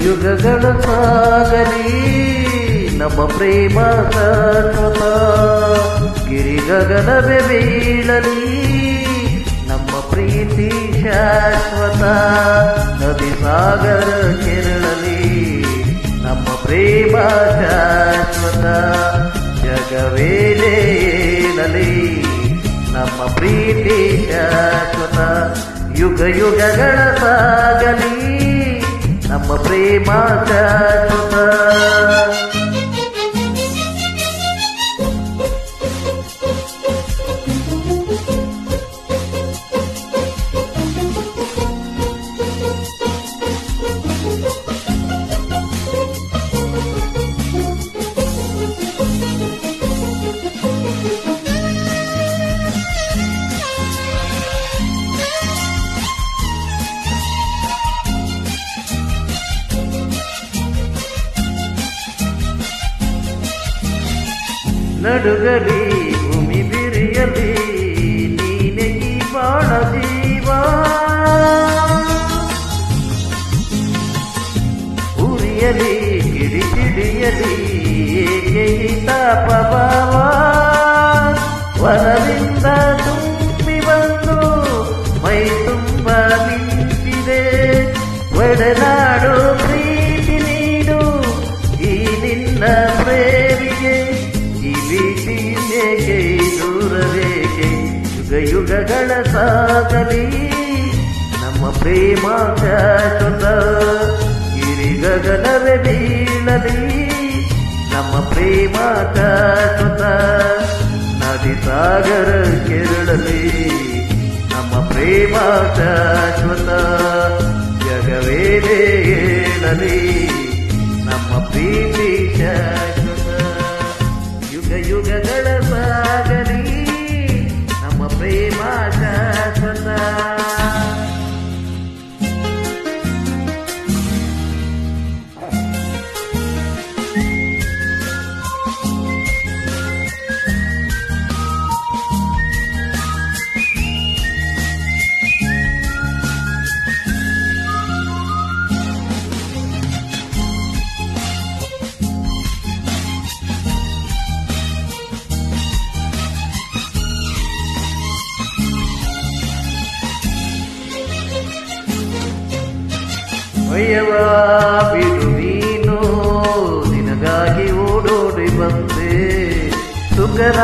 ಯುಗಗಳ ಸಾಗಲಿ ನಮ್ಮ ಪ್ರೇಮ ಶಾಶ್ವತ. ಗಿರಿಗಗನವೇ ಬೀಳಲಿ ನಮ್ಮ ಪ್ರೀತಿ ಶಾಶ್ವತ. ನದಿ ಸಾಗರ ಕೆರಳಲಿ ನಮ್ಮ ಪ್ರೇಮ ಶಾಶ್ವತ. ಜಗವೇಲೇಳಲಿ ನಮ್ಮ ಪ್ರೀತಿ ಶಾಶ್ವತ. ಯುಗ ಯುಗಗಳ ಸಾಗಲಿ ನಮ್ಮ ಪ್ರೇಮ ಶಾಶ್ವತ. ನಡುಗಲಿ ಭೂಮಿ ಬಿರಿಯಲಿ ನೀನೆ ಈ ಬಾಳ ಜೀವ. ಉರಿಯಲಿ ಕಿಡಿಕಿಡಿಯಲಿ ಏಕೆ ಈ ತಾಪಭಾವ. ವನದಿಂದ ತುಂಬಿ ಬಂದು ಮೈ ತುಂಬ ನಿಂತಿದೆ. ಒಡನಾಡು ಪ್ರೀತಿ ನೀಡು ಈ ನಿನ್ನ ಪ್ರೇಮಿಗೆ. ಈ ಭೀತಿ ಏಕೆ ದೂರವೇಕೆ. ಯುಗ ಯುಗಗಳ ಸಾಗಲಿ ನಮ್ಮ ಪ್ರೇಮ ಶಾಶ್ವತ. ಗಿರಿಗಗನವೇ ಬೀಳಲಿ ನಮ್ಮ ಪ್ರೇಮ ಶಾಶ್ವತ. ನದಿ ಸಾಗರ ಕೆರಳಲಿ ನಮ್ಮ ಪ್ರೇಮ ಶಾಶ್ವತ. ಜಗವೇದೇ ಏಳಲಿ ನಮ್ಮ ಪ್ರೀತಿ ಶಾಶ್ವತ. ಯುಗ ಯುಗಗಳ ಸಾಗಲಿ ನಮ್ಮ ಪ್ರೇಮ ಶಾಶ್ವತ. ಭಯವ ಬಿಡು ನೀನು ನಿನಗಾಗಿ ಓಡೋಡಿ ಬಂದೆ. ಸುಖದ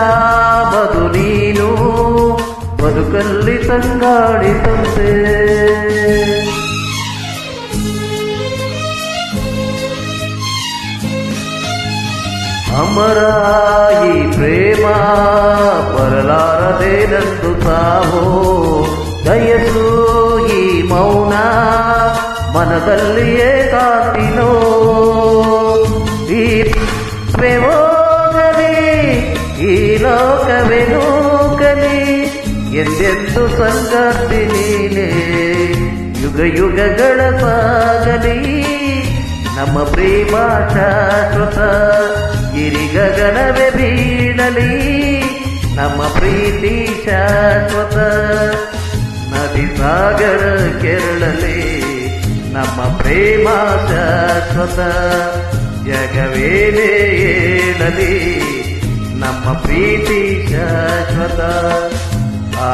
ಬದು ನೀನು ಬದುಕಲ್ಲಿ ತಂಗಾಡಿದಂತೆ. ಅಮರ ಈ ಪ್ರೇಮ ಬರಲಾರದೇನೆಂದು ಸಾವೋ. ದಯಸು ಈ ಮೌನ ಮನದಲ್ಲಿಯೇ ಕಾತಿನೋ. ಈ ಹೋಗಲಿ ಈ ಲೋಕವೇ ನೂಕಲಿ ಎಂದೆಂದು ಸಂಗಾತಿ ನೀನೆ. ಯುಗ ಯುಗಗಳ ಸಾಗಲಿ ನಮ್ಮ ಪ್ರೇಮ ಶಾಶ್ವತ. ಗಿರಿಗಗನವೇ ಬೀಳಲಿ ನಮ್ಮ ಪ್ರೀತಿ ಶಾಶ್ವತ. ನದಿ ಸಾಗರ ಕೆರಳಲಿ ನಮ್ಮ ಪ್ರೇಮ ಶಾಶ್ವತ. ಜಗವೇದೇ ಏಳಲಿ ನಮ್ಮ ಪ್ರೀತಿ ಶಾಶ್ವತ. ಆ